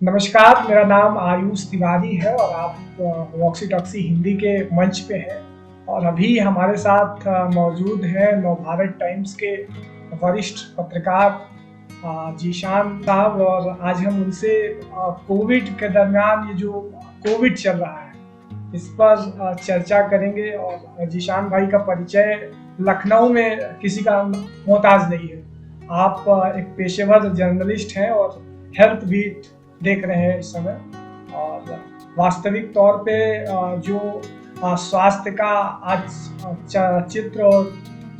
नमस्कार, मेरा नाम आयुष तिवारी है और आप वॉक्सी टॉक्सी हिंदी के मंच पे हैं और अभी हमारे साथ मौजूद हैं नवभारत टाइम्स के वरिष्ठ पत्रकार जीशान साहब और आज हम उनसे कोविड के दरमियान ये जो कोविड चल रहा है, इस पर चर्चा करेंगे और जीशान भाई का परिचय लखनऊ में किसी का मोहताज नहीं है। आप एक पेशेवर जर्नलिस्ट हैं और हेल्थ बीट देख रहे हैं इस समय और वास्तविक तौर पे जो स्वास्थ्य का आज चित्र और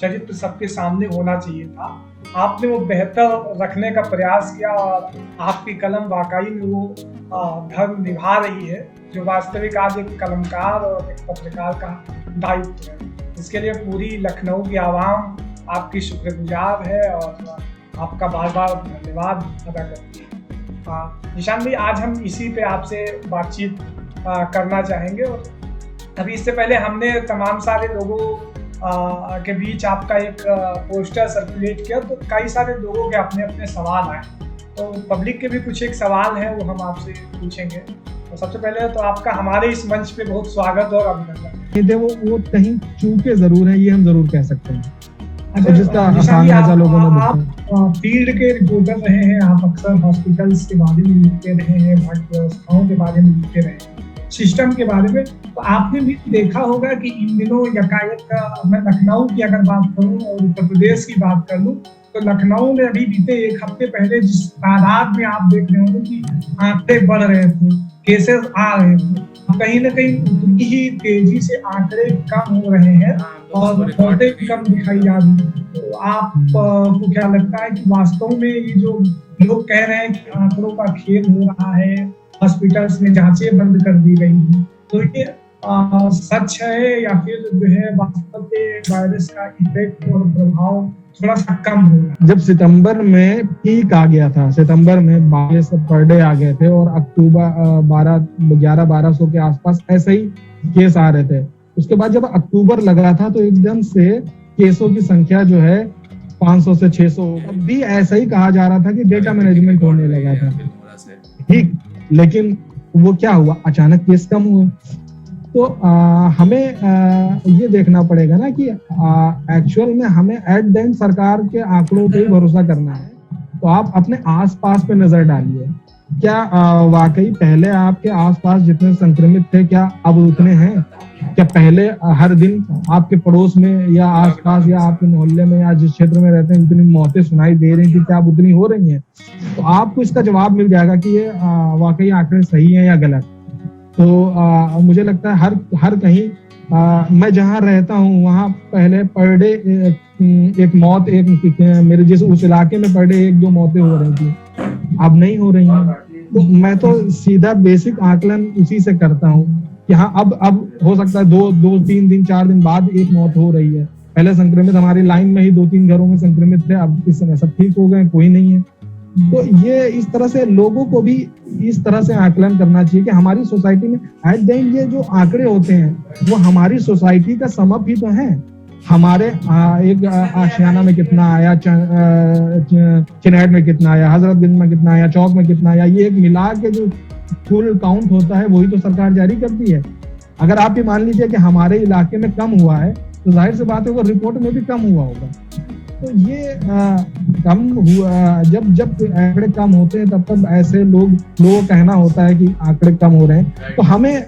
चरित्र सबके सामने होना चाहिए था, आपने वो बेहतर रखने का प्रयास किया और आपकी कलम वाकई में वो धर्म निभा रही है जो वास्तविक आज एक कलमकार और एक पत्रकार का दायित्व है। इसके लिए पूरी लखनऊ की आवाम आपकी शुक्रगुजार है और आपका बार बार धन्यवाद अदा करती है। निशान भाई, आज हम इसी पे आपसे बातचीत करना चाहेंगे और अभी इससे पहले हमने तमाम सारे लोगों के बीच आपका एक पोस्टर सर्कुलेट किया तो कई सारे लोगों के अपने अपने सवाल आए, तो पब्लिक के भी कुछ एक सवाल हैं वो हम आपसे पूछेंगे। तो सबसे पहले तो आपका हमारे इस मंच पे बहुत स्वागत और अभिनंदन। वो कहीं चूके जरूर है, ये हम जरूर कह सकते हैं। अच्छा, आप फील्ड के रिपोर्टर रहे हैं, आप अक्सर हॉस्पिटल्स के बारे में लिखते रहे हैं, व्यवस्थाओं के बारे में लिखते रहे हैं, सिस्टम के बारे में, तो आपने भी देखा होगा कि इन दिनों यकायक मैं लखनऊ की अगर बात करूं और उत्तर प्रदेश की बात कर लूं तो लखनऊ में अभी बीते एक हफ्ते पहले जिस तादाद में आप देख रहे होंगे कि आंकड़े बढ़ रहे थे, केसेस आ रहे थे, कहीं ना कहीं उतनी ही तेजी से आंकड़े कम हो रहे हैं और मौतें भी कम दिखाई जा रही है। तो आपको क्या लगता है कि वास्तव में ये जो लोग कह रहे हैं कि आंकड़ों का खेल हो रहा है, हॉस्पिटल्स में जांचें बंद कर दी गई हैं, तो ये सच है या फिर जो है वास्तव में वायरस का इफेक्ट और प्रभाव थोड़ा सा कम हो रहा है? जब सितंबर में पीक आ गया था, सितंबर में 22 पर डे आ गए थे और अक्टूबर 1100-1200 के आसपास ऐसे ही केस आ रहे थे। उसके बाद जब अक्टूबर लगा था तो एकदम से केसों की संख्या जो है 500 से 600, अब भी ऐसा ही कहा जा रहा था कि डेटा मैनेजमेंट होने लगा था, ठीक, लेकिन वो क्या हुआ, अचानक केस कम हुए। तो हमें ये देखना पड़ेगा ना कि एक्चुअल में हमें एट द एंड सरकार के आंकड़ों पे ही भरोसा करना है। तो आप अपने आसपास पे नजर डालिए, क्या वाकई पहले आपके आसपास जितने संक्रमित थे क्या अब उतने हैं? क्या पहले हर दिन आपके पड़ोस में या आसपास या आपके मोहल्ले में या जिस क्षेत्र में रहते हैं उतनी मौतें सुनाई दे रही थी, क्या अब उतनी हो रही हैं? तो आपको इसका जवाब मिल जाएगा कि ये वाकई आंकड़े सही हैं या गलत। तो मुझे लगता है हर कहीं मैं जहाँ रहता हूँ वहाँ पहले पर डे एक मौत, एक मेरे जिस उस इलाके में पर डे 1-2 मौतें हो रही थी, अब नहीं हो रही हैं। तो मैं तो सीधा बेसिक आकलन उसी से करता हूँ कि हाँ अब हो सकता है 2-3 दिन 4 दिन बाद एक मौत हो रही है। पहले संक्रमित हमारी लाइन में ही 2-3 घरों में संक्रमित थे, अब इस समय सब ठीक हो गए, कोई नहीं है। तो ये इस तरह से लोगों को भी इस तरह से आकलन करना चाहिए कि हमारी सोसाइटी में एट द एंड ये जो आंकड़े होते हैं वो हमारी सोसाइटी का सम अप ही तो है। हमारे एक आशियाना में कितना आया, चिनैट में कितना आया, हजरतगंज में कितना आया, चौक में कितना आया, ये एक मिला के जो फुल काउंट होता है वही तो सरकार जारी करती है। अगर आप ये मान लीजिए कि हमारे इलाके में कम हुआ है तो जाहिर सी बात है वो रिपोर्ट में भी कम हुआ होगा। तो ये कम हुआ, जब आंकड़े कम होते हैं तब ऐसे लोगों का कहना होता है कि आंकड़े कम हो रहे हैं, तो हमें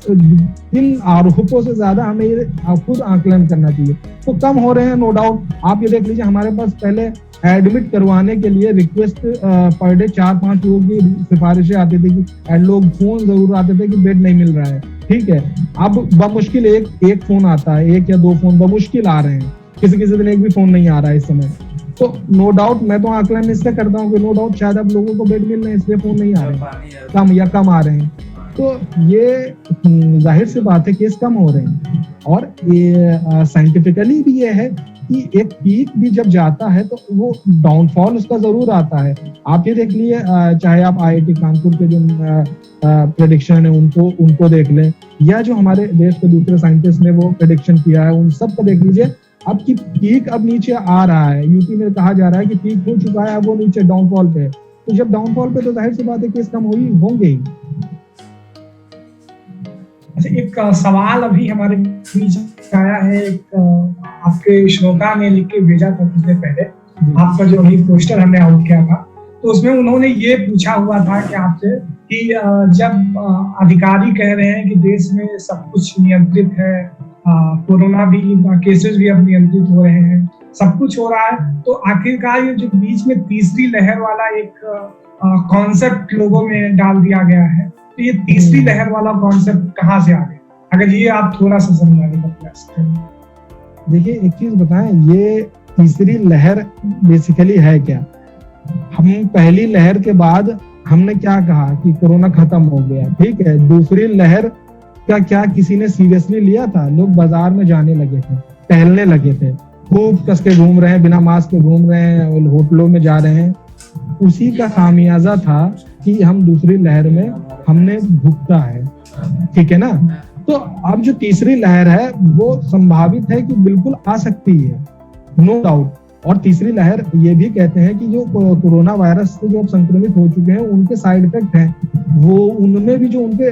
इन आरोपों से ज्यादा हमें ये खुद आकलन करना चाहिए। तो कम हो रहे हैं नो डाउट। आप ये देख लीजिए, हमारे पास पहले एडमिट करवाने के लिए रिक्वेस्ट पर डे 4-5 लोगों की सिफारिशें आती थी कि लोग फोन जरूर आते थे कि बेड नहीं मिल रहा है, ठीक है। अब बमुश्किल एक फोन आता है, 1 या 2 फोन बमुश्किल आ रहे हैं, किसी दिन एक भी फोन नहीं आ रहा है इस समय। तो नो डाउट मैं तो आकलन इससे करता हूँ कि नो डाउट शायद अब लोगों को बेड मिल रहे हैं इसलिए फोन नहीं आ रहे हैं, कम आ रहे हैं। तो ये जाहिर सी बात है केस कम हो रहे हैं। और ये साइंटिफिकली भी ये है कि एक पीक भी जब जाता है तो वो डाउनफॉल उसका जरूर आता है। आप ये देख लिए, चाहे आप IIT कानपुर के जो प्रेडिक्शन है उनको देख लें, या जो हमारे देश के दूसरे साइंटिस्ट ने वो प्रेडिक्शन किया है उन सब को देख लीजिए। अब की पीक अब नीचे आ रहा है, यूपी में कहा जा रहा है कि पीक हो चुका है, अब वो नीचे डाउनफॉल पे है। तो जब डाउनफॉल पे तो जाहिर सी बात है केस कम होंगे ही। अच्छा, एक सवाल अभी हमारे बीच आया है, एक आपके श्रोता ने लिख के भेजा था कुछ देर पहले, आपका जो अभी पोस्टर हमने आउट किया था, तो उसमें उन्होंने ये पूछा हुआ था कि आपसे कि जब अधिकारी कह रहे हैं कि देश में सब कुछ नियंत्रित है, कोरोना भी केसेस भी अब नियंत्रित हो रहे हैं, सब कुछ हो रहा है, तो आखिरकार ये जो बीच में तीसरी लहर वाला एक कॉन्सेप्ट लोगों में डाल दिया गया है, तो ये तीसरी लहर वाला कॉन्सेप्ट कहाँ से आ गया? अगर ये आप थोड़ा सा समझाने का प्रयास करें। देखिए, एक चीज बताएं, ये तीसरी लहर बेसिकली है क्या? हम पहली लहर के बाद हमने क्या कहा कि कोरोना खत्म हो गया, ठीक है। दूसरी लहर का क्या किसी ने सीरियसली लिया था? लोग बाजार में जाने लगे थे, टहलने लगे थे, खूब कस के घूम रहे हैं, बिना मास्क के घूम रहे हैं, होटलों में जा रहे हैं। उसी का खामियाजा था कि हम दूसरी लहर में हमने भुगता है, ठीक है ना। तो अब जो तीसरी लहर है वो संभावित है कि बिल्कुल आ सकती है, नो डाउट। और तीसरी लहर ये भी कहते हैं कि जो कोरोना वायरस से जो संक्रमित हो चुके हैं उनके साइड इफेक्ट हैं, वो उनमें भी जो उनके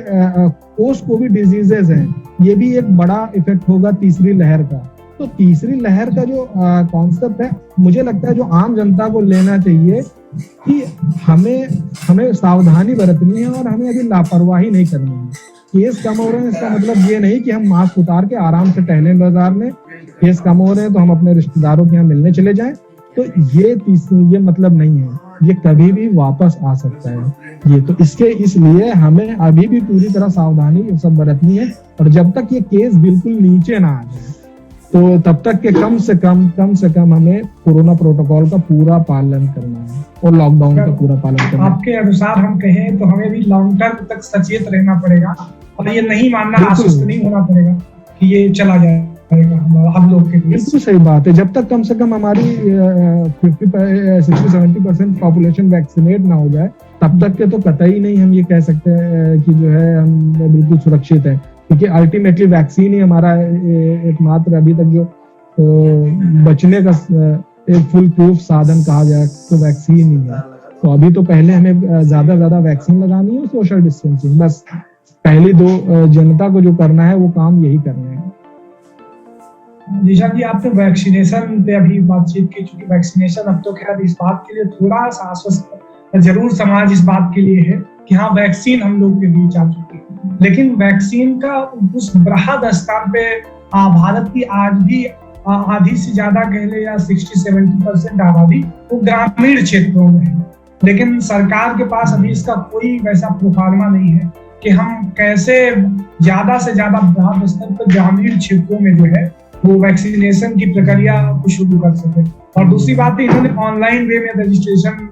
पोस्ट कोविड डिजीजेज हैं, ये भी एक बड़ा इफेक्ट होगा तीसरी लहर का। तो तीसरी लहर का जो कॉन्सेप्ट है, मुझे लगता है जो आम जनता को लेना चाहिए कि हमें सावधानी बरतनी है और हमें अभी लापरवाही नहीं करनी है। केस कम हो रहे हैं इसका मतलब ये नहीं कि हम मास्क उतार के आराम से टहले बाजार में। केस कम हो रहे हैं तो हम अपने रिश्तेदारों के यहाँ मिलने चले जाएं, तो ये मतलब नहीं है, ये कभी भी वापस आ सकता है ये। तो इसलिए हमें अभी भी पूरी तरह सावधानी सब बरतनी है, और जब तक ये केस बिल्कुल नीचे ना आ जाए तो तब तक के कम से कम हमें कोरोना प्रोटोकॉल का पूरा पालन करना है और लॉकडाउन का पूरा पालन करना है। आपके अनुसार हम कहें तो हमें भी लॉन्ग टर्म तक सचेत रहना पड़ेगा और ये नहीं मानना, आश्वस्त नहीं होना पड़ेगा कि ये चला जाएगा हम लोग के लिए। बिल्कुल सही बात है। जब तक कम से कम हमारी 60-70% पॉपुलेशन वैक्सीनेट ना हो जाए, तब तक के तो कतई नहीं हम ये कह सकते हैं कि जो है हम बिल्कुल सुरक्षित है, क्योंकि अल्टीमेटली वैक्सीन ही हमारा एकमात्र अभी तक जो बचने का एक फुल प्रूफ साधन कहा जाए तो वैक्सीन ही है। तो अभी तो पहले हमें ज्यादा वैक्सीन लगानी है, सोशल डिस्टेंसिंग, बस पहली दो जनता को जो करना है वो काम यही करना है। निशा जी, आपने वैक्सीनेशन पे अभी बातचीत की, चूंकि वैक्सीनेशन अब तो खैर इस बात के लिए थोड़ा सा आश्वस्त जरूर समाज इस बात के लिए है कि हाँ वैक्सीन हम लोग के बीच आ चुकी है, लेकिन वैक्सीन का उस बृहद स्तर पे भारत की आज भी आधी से ज्यादा कह ले या 60-70% आबादी वो ग्रामीण क्षेत्रों में है। लेकिन सरकार के पास अभी इसका कोई वैसा प्रोफार्मा नहीं है कि हम कैसे ज्यादा से ज्यादा बृहद स्तर पर ग्रामीण क्षेत्रों में जो है वो वैक्सीनेशन की प्रक्रिया को शुरू कर सके। और दूसरी बात है, इन्होंने ऑनलाइन वे में रजिस्ट्रेशन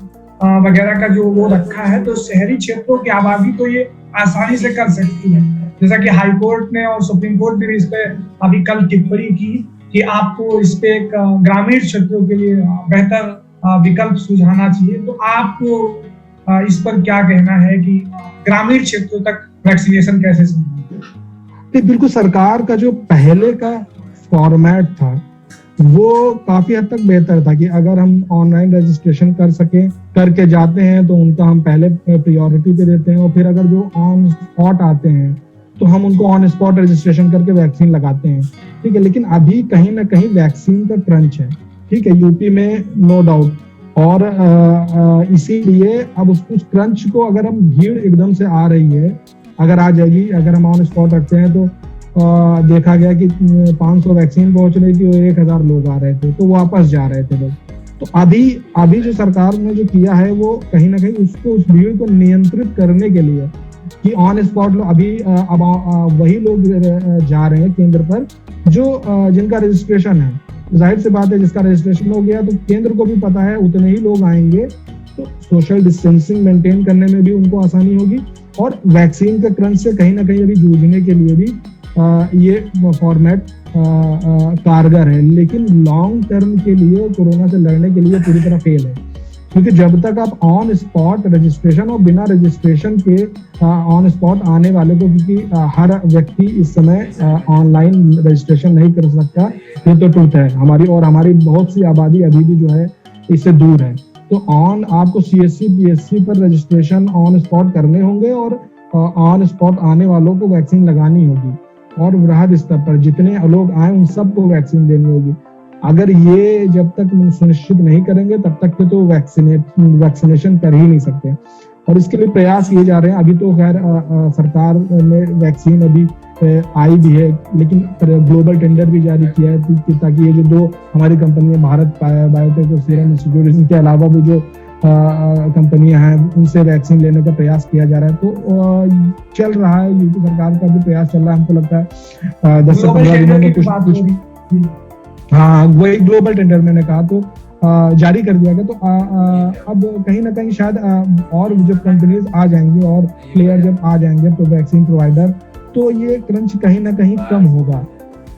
वगैरह का जो वो रखा है, तो शहरी क्षेत्रों की आबादी तो ये आसानी से कर सकती है। जैसा कि हाई कोर्ट ने और सुप्रीम कोर्ट ने भी इस पे अभी कल टिप्पणी की कि आपको इस पे एक ग्रामीण क्षेत्रों के लिए बेहतर विकल्प सुझाना चाहिए। तो आपको इस पर क्या कहना है कि ग्रामीण क्षेत्रों तक वैक्सीनेशन कैसे संभव है? बिल्कुल, सरकार का जो पहले का फॉर्मेट था वो काफी हद तक बेहतर था कि अगर हम ऑनलाइन रजिस्ट्रेशन करके जाते हैं तो उनका हम पहले प्रायोरिटी पे देते हैं, और फिर अगर जो ऑन स्पॉट आते हैं तो हम उनको ऑन स्पॉट रजिस्ट्रेशन करके वैक्सीन लगाते हैं, ठीक है। लेकिन अभी कहीं ना कहीं वैक्सीन का क्रंच है, ठीक है, यूपी में नो डाउट। और इसीलिए अब उस क्रंच को अगर हम भीड़ एकदम से आ रही है, अगर आ जाएगी, अगर हम ऑन स्पॉट रखते हैं तो देखा गया कि 500 वैक्सीन पहुंच रही थी और 1000 लोग आ रहे थे, तो वापस जा रहे थे लोग। तो अभी जो सरकार ने जो किया है वो कहीं ना कहीं उस भीड़ को नियंत्रित करने के लिए कि ऑन स्पॉट अभी अब वही लोग जा रहे हैं केंद्र पर जो जिनका रजिस्ट्रेशन है। जाहिर सी बात है, जिसका रजिस्ट्रेशन हो गया तो केंद्र को भी पता है उतने ही लोग आएंगे, तो सोशल डिस्टेंसिंग मेंटेन करने में भी उनको आसानी होगी, और वैक्सीन के क्रंच से कहीं ना कहीं अभी जूझने के लिए भी ये फॉर्मेट कारगर है। लेकिन लॉन्ग टर्म के लिए, कोरोना से लड़ने के लिए पूरी तरह फेल है, क्योंकि जब तक आप ऑन स्पॉट रजिस्ट्रेशन और बिना रजिस्ट्रेशन के ऑन स्पॉट आने वाले को, क्योंकि हर व्यक्ति इस समय ऑनलाइन रजिस्ट्रेशन नहीं कर सकता, ये तो ट्रूथ है हमारी, और हमारी बहुत सी आबादी अभी भी जो है इससे दूर है। तो आपको CSC PSC पर रजिस्ट्रेशन ऑन स्पॉट करने होंगे और ऑन स्पॉट आने वालों को वैक्सीन लगानी होगी, और वृहद स्तर पर जितने लोग आए उन सबको वैक्सीन देनी होगी। अगर ये जब तक सुनिश्चित नहीं करेंगे तब तक तो वैक्सीनेशन कर ही नहीं सकते, और इसके लिए प्रयास किए जा रहे हैं। अभी तो खैर सरकार ने वैक्सीन अभी आई भी है, लेकिन ग्लोबल टेंडर भी जारी किया है ताकि ये जो 2 हमारी कंपनियां, भारत बायोटेक और सीरम इंस्टीट्यूट, इनके अलावा भी जो कंपनियां हैं उनसे वैक्सीन लेने का प्रयास किया जा रहा है। तो चल रहा है, यूपी सरकार का भी प्रयास चल रहा है। हमको लगता है 10 से 15 दिनों में कुछ हाँ, वही ग्लोबल टेंडर मैंने कहा, तो जारी कर दिया गया। तो अब कहीं ना कहीं शायद और जब कंपनीज आ जाएंगी और प्लेयर जब आ जाएंगे तो वैक्सीन प्रोवाइडर, तो ये क्रंच कहीं ना कहीं कम होगा।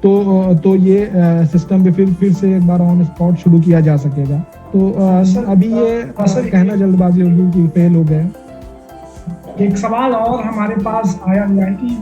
तो ये सिस्टम भी फिर से एक बार ऑन स्पॉट शुरू किया जा सकेगा। तो अभी ये कहना जल्दबाजी होगी कि फेल हो गए। एक सवाल और हमारे पास आया हुआ है कि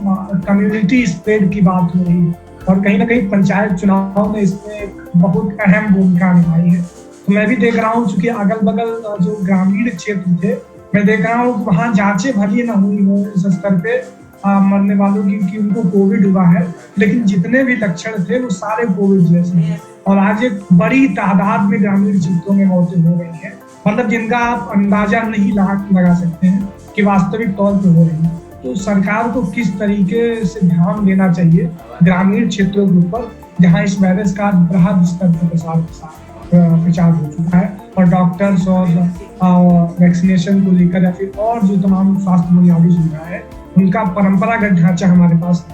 कम्युनिटी स्प्रेड की बात हो रही है, और कहीं ना कहीं पंचायत चुनाव में इसमें एक बहुत अहम भूमिका निभाई है। तो मैं भी देख रहा हूँ, चूंकि अगल बगल जो ग्रामीण क्षेत्र थे, मैं देख रहा हूँ वहाँ जांचें भले न हुई हो इस स्तर पे मरने वालों की कि उनको कोविड हुआ है, लेकिन जितने भी लक्षण थे वो सारे कोविड जैसे हैं। और आज एक बड़ी तादाद में ग्रामीण क्षेत्रों में मौतें हो रही हैं, मतलब जिनका आप अंदाजा नहीं लगा सकते हैं कि वास्तविक तौर पर हो रही है। तो सरकार को किस तरीके से ध्यान देना चाहिए ग्रामीण क्षेत्रों के ऊपर, जहाँ इस वायरस का बृहद स्तर पर प्रचार हो चुका है, और डॉक्टर्स और वैक्सीनेशन को लेकर या फिर और जो तमाम स्वास्थ्य बुनियादी सुविधा है उनका परंपरागत ढांचा हमारे पास।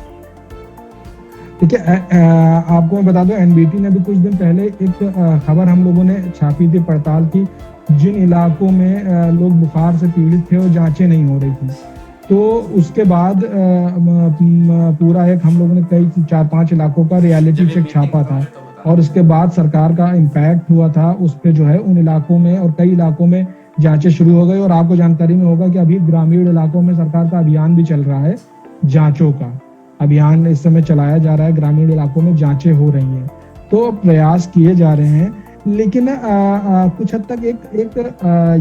ठीक है, आपको मैं बता दूं, NBT ने भी कुछ दिन पहले एक खबर हम लोगों ने छापी थी, पड़ताल की, जिन इलाकों में लोग बुखार से पीड़ित थे और जांचें नहीं हो रही थी। तो उसके बाद पूरा एक हम लोगों ने कई 4-5 इलाकों का रियलिटी चेक छापा था, और उसके बाद सरकार का इम्पैक्ट हुआ था उस पे, जो है उन इलाकों में और कई इलाकों में जांचें शुरू हो गई। और आपको जानकारी में होगा कि अभी ग्रामीण इलाकों में सरकार का अभियान भी चल रहा है, जांचों का अभियान इस समय चलाया जा रहा है। ग्रामीण इलाकों में जांचें हो रही हैं, तो प्रयास किए जा रहे हैं। लेकिन कुछ हद तक एक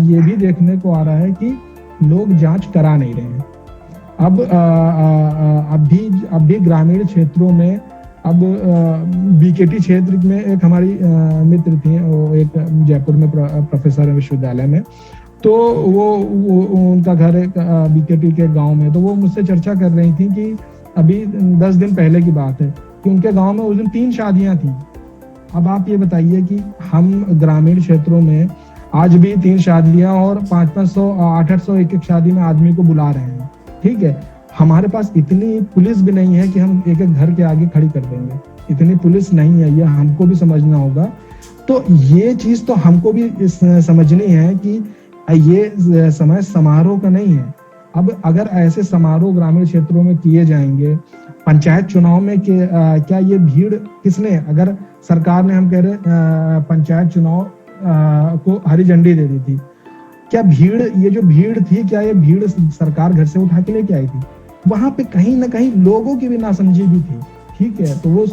ये भी देखने को आ रहा है कि लोग जांच करा नहीं रहे हैं। अब भी ग्रामीण क्षेत्रों में, अब BKT क्षेत्र में एक हमारी मित्र थी, वो एक जयपुर में प्रोफेसर है विश्वविद्यालय में, तो वो उनका घर एक BKT के गांव में, तो वो मुझसे चर्चा कर रही थी कि अभी 10 दिन पहले की बात है कि उनके गांव में उस दिन 3 शादियां थी। अब आप ये बताइए कि हम ग्रामीण क्षेत्रों में आज भी 3 शादियां और 500-500 800 एक शादी में आदमी को बुला रहे हैं। ठीक है, हमारे पास इतनी पुलिस भी नहीं है कि हम एक घर के आगे खड़ी कर देंगे, इतनी पुलिस नहीं है, ये हमको भी समझना होगा। तो ये चीज तो हमको भी समझनी है कि ये समय समारोह का नहीं है। अब अगर ऐसे समारोह ग्रामीण क्षेत्रों में किए जाएंगे, पंचायत चुनाव में क्या ये भीड़ किसने, अगर सरकार ने, हम कह रहे पंचायत चुनाव को हरी झंडी दे दी थी, क्या भीड़, ये जो भीड़ थी, क्या ये भीड़ सरकार घर से उठा के लेके आई थी? वहां पे कहीं ना कहीं लोगों की भी नासमझी भी थी। ठीक है, तो वो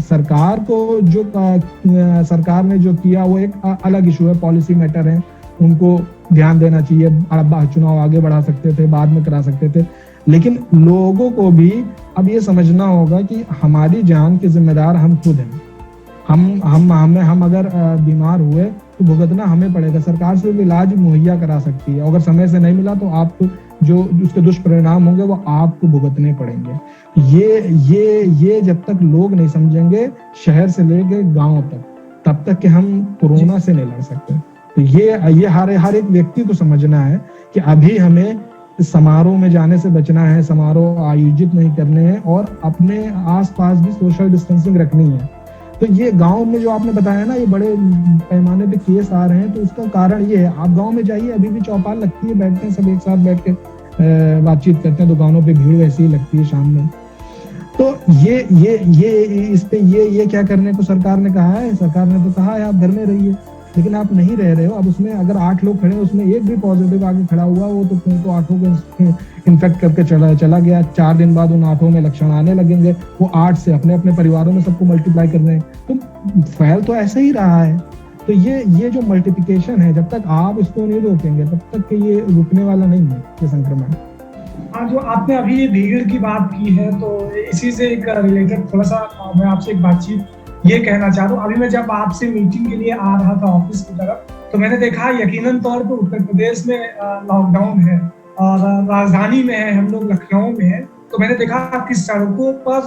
सरकार को जो सरकार ने जो किया वो एक अलग इशू है, पॉलिसी मैटर है, उनको ध्यान देना चाहिए। चुनाव आगे बढ़ा सकते थे, बाद में करा सकते थे, लेकिन लोगों को भी अब ये समझना होगा कि हमारी जान के जिम्मेदार हम खुद हैं। हम अगर बीमार हुए तो भुगतना हमें पड़ेगा। सरकार सिर्फ इलाज मुहैया करा सकती है, अगर समय से नहीं मिला तो आपको जो उसके दुष्परिणाम होंगे वो आपको भुगतने पड़ेंगे। ये जब तक लोग नहीं समझेंगे, शहर से लेकर गांव तक, तब तक कि हम कोरोना से नहीं लड़ सकते। तो ये हर एक व्यक्ति को समझना है कि अभी हमें समारोह में जाने से बचना है, समारोह आयोजित नहीं करने हैं, और अपने आसपास भी सोशल डिस्टेंसिंग रखनी है। तो ये गांव में जो आपने बताया ना, ये बड़े पैमाने पे केस आ रहे हैं, तो उसका कारण ये है। आप गांव में जाइए, अभी भी चौपाल लगती है, बैठते हैं सब एक साथ बैठ के बातचीत करते हैं, दुकानों पे भीड़ वैसी ही लगती है शाम में। तो ये क्या करने को सरकार ने कहा है? सरकार ने तो कहा है आप घर में रहिए, लेकिन आप नहीं रह रहे हो। अब उसमें अगर 8 लोग खड़े, उसमें एक भी पॉजिटिव आगे खड़ा हुआ, वो तो 8 को इन्फेक्ट करके चला गया। 4 दिन बाद उन 8 में लक्षण आने लगेंगे, वो 8 से अपने परिवारों में सबको मल्टीप्लाई कर रहे हैं। तो फैल तो ऐसे ही रहा है। तो ये जो मल्टीप्लिकेशन है, जब तक आप इसको नहीं रोकेंगे तब तक कि ये रुकने वाला नहीं है ये संक्रमण। हाँ, जो आपने अभी ये भीड़ की बात की है, तो इसी से एक रिलेटेड थोड़ा सा मैं आपसे एक बातचीत ये कहना चाहता हूँ। अभी मैं जब आपसे मीटिंग के लिए आ रहा था ऑफिस की तरफ, तो मैंने देखा यकीनन तौर पर उत्तर प्रदेश में लॉकडाउन है और राजधानी में है, हम लोग लखनऊ में है। तो मैंने देखा कि सड़कों पर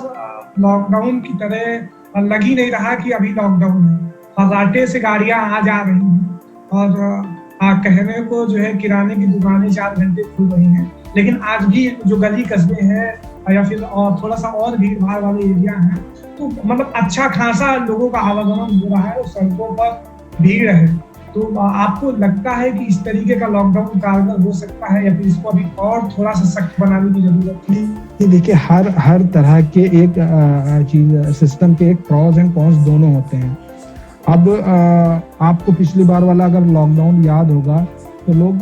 लॉकडाउन की तरह लग ही नहीं रहा कि अभी लॉकडाउन है। फर्राटे से गाड़ियां आ जा रही हैं और कहने को जो है किराने की दुकानें 4 घंटे खुल रही हैं, लेकिन आज भी जो गली कस्बे हैं या फिर और थोड़ा सा और भीड़ भाड़ वाले एरिया हैं, तो मतलब अच्छा खासा लोगों का आवागमन हो रहा है और सड़कों पर भीड़ है। तो आपको लगता है कि इस तरीके का लॉकडाउन कारगर हो सकता है या फिर इसको अभी और थोड़ा सा सख्त बनाने की जरूरत है? ये देखिए, हर तरह के एक चीज सिस्टम के एक प्रॉस एंड कॉन्स दोनों होते हैं। अब आपको पिछली बार वाला अगर लॉकडाउन याद होगा तो लोग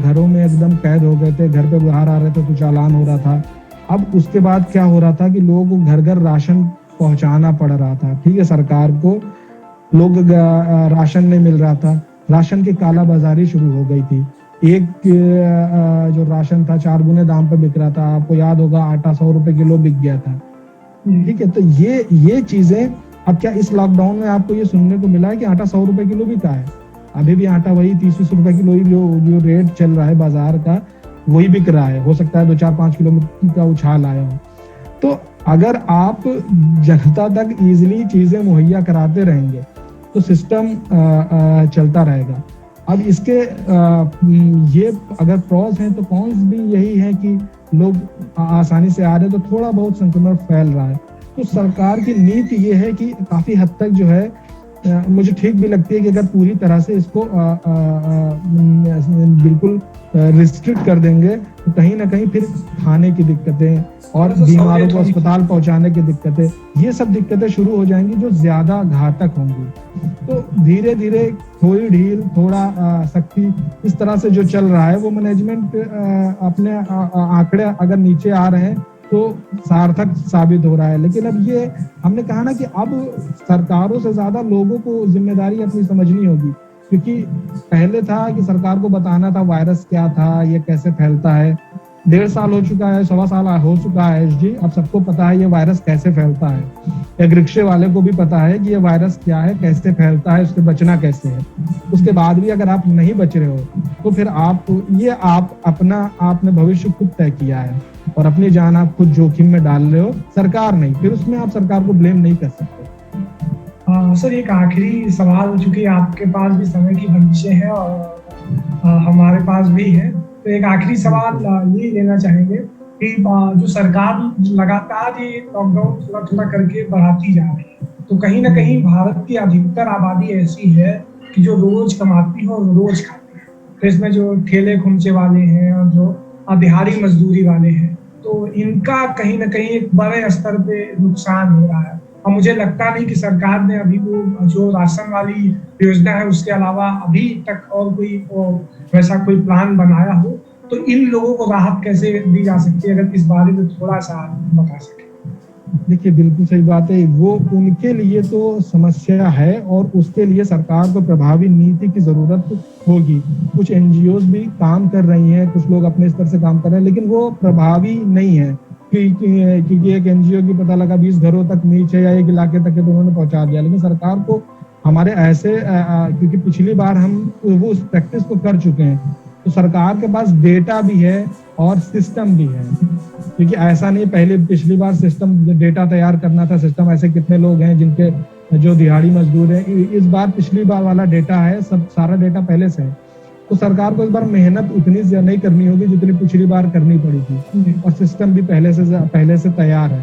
घरों में एकदम कैद हो गए थे, घर पे बाहर आ रहे थे तो चालान हो रहा था। अब उसके बाद क्या हो रहा था कि लोगों को घर घर राशन पहुंचाना पड़ रहा था। ठीक है, सरकार को लोग राशन नहीं मिल रहा था, राशन की काला बाजारी शुरू हो गई थी। एक जो राशन था 4 गुने दाम पे बिक रहा था। आपको याद होगा आटा 100 रुपए किलो बिक गया था। ठीक है, तो ये चीजें अब क्या इस लॉकडाउन में आपको ये सुनने को मिला है कि आटा 100 रुपए किलो बिका है? अभी भी आटा वही 30-20 रुपए किलो ही जो रेट चल रहा है बाजार का, वही बिक रहा है। हो सकता है 2-4-5 किलो का उछाल आया हो। तो अगर आप जनता तक इजिली चीजें मुहैया कराते रहेंगे तो सिस्टम चलता रहेगा। अब इसके ये अगर प्रॉस हैं तो कॉन्स भी यही है कि लोग आसानी से आ रहे तो थोड़ा बहुत संक्रमण फैल रहा है। तो सरकार की नीति ये है कि काफी हद तक जो है मुझे ठीक भी लगती है कि अगर पूरी तरह से इसको बिल्कुल रिस्ट्रिक्ट कर देंगे तो कहीं ना कहीं फिर खाने की दिक्कतें और बीमारों को अस्पताल पहुंचाने की दिक्कतें, ये सब दिक्कतें शुरू हो जाएंगी जो ज्यादा घातक होंगी। तो धीरे धीरे थोड़ी ढील, थोड़ा सख्ती, इस तरह से जो चल रहा है वो मैनेजमेंट अपने आंकड़े अगर नीचे आ रहे हैं तो सार्थक साबित हो रहा है। लेकिन अब ये हमने कहा ना कि अब सरकारों से ज्यादा लोगों को जिम्मेदारी अपनी समझनी होगी, क्योंकि पहले था कि सरकार को बताना था वायरस क्या था, ये कैसे फैलता है। 1.5 साल हो चुका है, 1.25 साल हो चुका है जी, अब सबको पता है ये वायरस कैसे फैलता है। एक रिक्शे वाले को भी पता है कि ये वायरस क्या है, कैसे फैलता है, उससे बचना कैसे है। उसके बाद भी अगर आप नहीं बच रहे हो तो फिर आप आपने भविष्य खुद तय किया है और अपनी जान आप खुद जोखिम में डाल रहे हो, सरकार नहीं। फिर उसमें आप सरकार को ब्लेम नहीं कर सकते। सर, एक आखिरी सवाल, चूंकि आपके पास भी समय की बंदिशें हैं और हमारे पास भी है, तो एक आखिरी सवाल ये लेना चाहेंगे कि जो सरकार लगातार ये लॉकडाउन थोड़ा थोड़ा करके बढ़ाती जा रही है, तो कहीं ना कहीं भारत की अधिकतर आबादी ऐसी है कि जो रोज कमाती है और रोज खाती है। तो इसमें जो ठेले खुमचे वाले हैं और जो दिहाड़ी मजदूरी वाले हैं, तो इनका कहीं ना कहीं एक बड़े स्तर पे नुकसान हो रहा है। और मुझे लगता नहीं कि सरकार ने अभी वो जो राशन वाली योजना है उसके अलावा अभी तक और कोई वैसा कोई प्लान बनाया हो। तो इन लोगों को राहत कैसे दी जा सकती है, अगर इस बारे में थोड़ा सा बता सके। देखिए, बिल्कुल सही बात है, वो उनके लिए तो समस्या है और उसके लिए सरकार को प्रभावी नीति की जरूरत होगी। कुछ एनजीओज भी काम कर रही हैं, कुछ लोग अपने स्तर से काम कर रहे हैं, लेकिन वो प्रभावी नहीं है। क्योंकि एक एनजीओ की पता लगा 20 घरों तक नीचे या एक इलाके तक तो उन्होंने पहुंचा दिया। लेकिन सरकार को हमारे ऐसे क्योंकि पिछली बार हम वो उस प्रैक्टिस को कर चुके हैं, तो सरकार के पास डेटा भी है और सिस्टम भी है। क्योंकि ऐसा नहीं पिछली बार सिस्टम डेटा तैयार करना था, सिस्टम ऐसे कितने लोग हैं जिनके जो दिहाड़ी मजदूर है। इस बार पिछली बार वाला डेटा है, सब सारा डेटा पहले से है। तो सरकार को इस बार मेहनत उतनी नहीं करनी होगी जितनी पिछली बार करनी पड़ी थी, और सिस्टम भी पहले से तैयार है।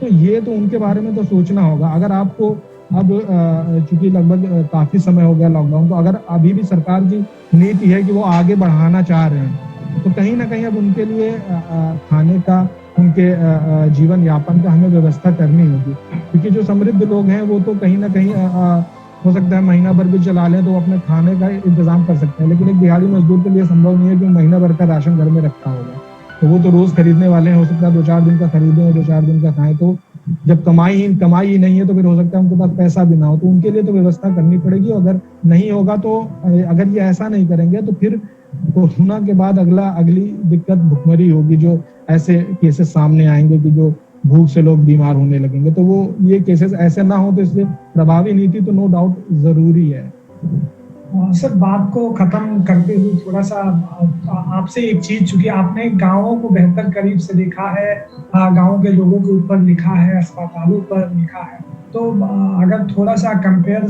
तो ये तो उनके बारे में तो सोचना होगा। अगर आपको अब चूंकि लगभग काफी समय हो गया लॉकडाउन, तो अगर अभी भी सरकार की नीति है कि वो आगे बढ़ाना चाह रहे हैं, तो कहीं ना कहीं अब उनके लिए खाने का, उनके जीवन यापन का हमें व्यवस्था करनी होगी। क्योंकि जो समृद्ध लोग हैं वो तो कहीं ना कहीं हो सकता है महीना भर भी चला लें तो अपने खाने का इंतजाम कर सकते हैं। लेकिन एक दिहाड़ी मजदूर के लिए संभव नहीं है कि महीना भर का राशन घर में रखा होगा। तो वो तो रोज खरीदने वाले हैं, हो सकता है 2-4 दिन का खरीदें, 2-4 दिन का खाएं। तो जब कमाई ही नहीं है तो फिर हो सकता है उनके पास पैसा भी ना हो, तो उनके लिए तो व्यवस्था करनी पड़ेगी। अगर नहीं होगा तो अगर ये ऐसा नहीं करेंगे तो फिर कोरोना के बाद अगली दिक्कत भुखमरी होगी, जो ऐसे केसेस सामने आएंगे कि जो भूख से लोग बीमार होने लगेंगे। तो वो ये केसेस ऐसे ना हो, तो इसलिए प्रभावी नीति तो नो डाउट जरूरी है। सर, बात को खत्म करते हुए थोड़ा सा आपसे एक चीज, चूंकि आपने गांवों को बेहतर करीब से देखा है, गांवों के लोगों के ऊपर लिखा है, अस्पतालों पर लिखा है, तो अगर थोड़ा सा कंपेयर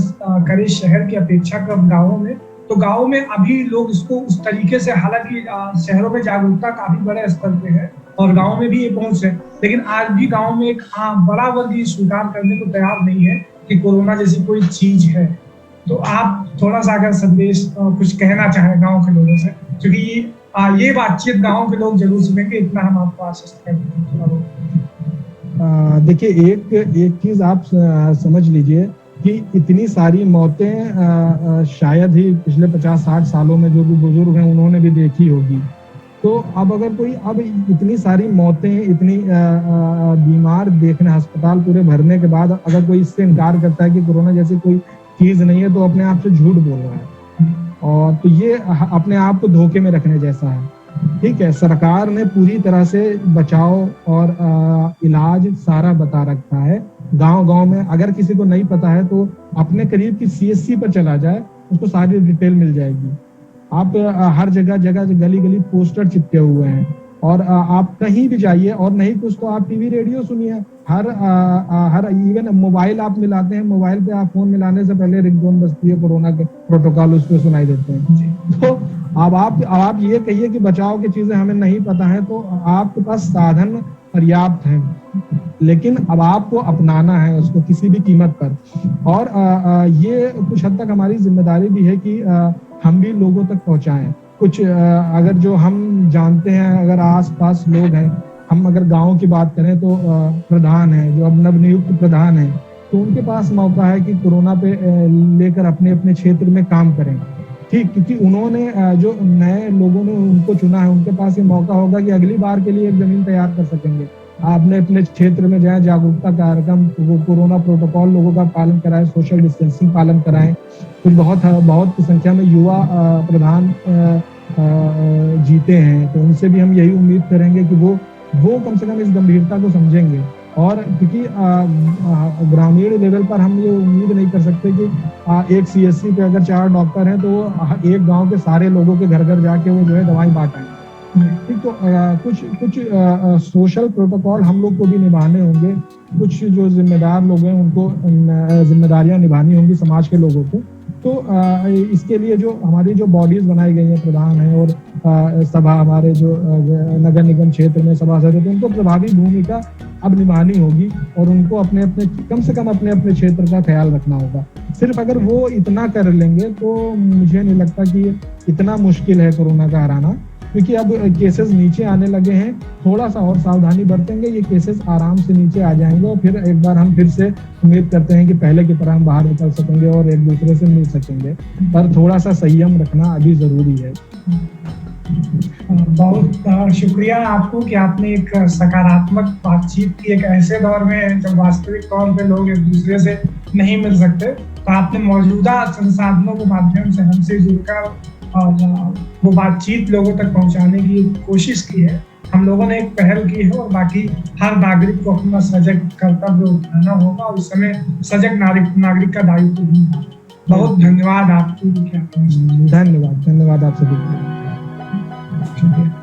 करें शहर की अपेक्षा कर गांवों में, तो गांवों में अभी लोग इसको उस तरीके से, हालांकि शहरों में जागरूकता काफी बड़े स्तर पे है और गांव में भी ये पहुंच है, लेकिन आज भी गांव में एक बड़ा वर्ग ये स्वीकार करने को तैयार नहीं है कि कोरोना जैसी कोई चीज है। तो आप थोड़ा सा अगर संदेश कुछ कहना चाहें गांव के लोगों से, क्योंकि ये बातचीत गांव के लोग जरूर सुनेंगे, इतना हम आपको आश्वस्त करते हैं। देखिए, एक चीज आप समझ लीजिए कि इतनी सारी मौतें शायद ही पिछले 50-60 सालों में जो भी बुजुर्ग हैं उन्होंने भी देखी होगी। तो अब अगर कोई इतनी सारी मौतें, इतनी बीमार देखने, अस्पताल पूरे भरने के बाद अगर कोई इससे इनकार करता है कि कोरोना जैसी कोई चीज नहीं है, तो अपने आप से झूठ बोल रहा है, और तो ये अपने आप को धोखे में रखने जैसा है। ठीक है, सरकार ने पूरी तरह से बचाव और इलाज सारा बता रखा है। गांव में अगर किसी को नहीं पता है तो अपने करीब की CSC पर चला जाए, उसको सारी डिटेल मिल जाएगी। आप हर जगह गली पोस्टर चिपके हुए हैं, और आप कहीं भी जाइए, और नहीं कुछ तो आप टीवी रेडियो सुनिए। हर इवन मोबाइल आप मिलाते हैं, मोबाइल पे आप फोन मिलाने से पहले रिंगटोन बजती है, कोरोना के प्रोटोकॉल उस पर सुनाई देते हैं। तो अब आप ये कहिए कि बचाव की चीजें हमें नहीं पता है, तो आपके पास साधन पर्याप्त हैं, लेकिन अब आपको अपनाना है उसको किसी भी कीमत पर। और ये कुछ हद तक हमारी जिम्मेदारी भी है कि हम भी लोगों तक पहुंचाएं कुछ। अगर जो हम जानते हैं, अगर आसपास लोग हैं, हम अगर गांव की बात करें तो प्रधान है, जो अब नवनियुक्त प्रधान है, तो उनके पास मौका है कि कोरोना पे लेकर अपने अपने क्षेत्र में काम करें। ठीक, क्योंकि उन्होंने जो नए लोगों ने उनको चुना है, उनके पास ये मौका होगा कि अगली बार के लिए एक जमीन तैयार कर सकेंगे। आपने अपने क्षेत्र में जाए, जागरूकता कार्यक्रम, कोरोना प्रोटोकॉल लोगों का पालन कराएं, सोशल डिस्टेंसिंग पालन कराएं। कुछ बहुत की संख्या में युवा प्रधान जीते हैं, तो उनसे भी हम यही उम्मीद करेंगे कि वो कम से कम इस गंभीरता को समझेंगे। और क्योंकि ग्रामीण लेवल पर हम ये उम्मीद नहीं कर सकते कि एक CSC पे अगर 4 डॉक्टर हैं तो एक गांव के सारे लोगों के घर घर जाके वो जो है दवाई बांटें। ठीक, तो कुछ सोशल प्रोटोकॉल हम लोग को भी निभाने होंगे। कुछ जो जिम्मेदार लोग हैं उनको जिम्मेदारियां निभानी होंगी समाज के लोगों को। तो इसके लिए जो हमारी जो बॉडीज बनाई गई हैं, प्रधान है और सभा, हमारे जो नगर निगम क्षेत्र में सभासद है, तो उनको प्रभावी भूमिका अब निभानी होगी, और उनको कम से कम अपने क्षेत्र का ख्याल रखना होगा। सिर्फ अगर वो इतना कर लेंगे तो मुझे नहीं लगता कि इतना मुश्किल है कोरोना का हराना, क्योंकि अब केसेस नीचे आने लगे हैं। थोड़ा सा और सावधानी बरतेंगे, ये केसेस आराम से नीचे आ जाएंगे, और फिर एक बार हम फिर से उम्मीद करते हैं कि पहले की तरह हम बाहर निकल सकेंगे और एक दूसरे से मिल सकेंगे। पर थोड़ा सा संयम रखना अभी जरूरी है। बहुत शुक्रिया आपको कि आपने एक सकारात्मक बातचीत की, एक ऐसे दौर में जब वास्तविक तौर पे लोग एक दूसरे से नहीं मिल सकते, तो आपने मौजूदा संसाधनों के माध्यम से हमसे जुड़कर और वो बातचीत लोगों तक पहुंचाने की कोशिश की है। हम लोगों ने एक पहल की है, और बाकी हर नागरिक को अपना सजग कर्तव्य उठाना होगा, और उस समय सजग नागरिक का दायित्व भी है। बहुत धन्यवाद आपको। धन्यवाद आप सभी। शुक्रिया।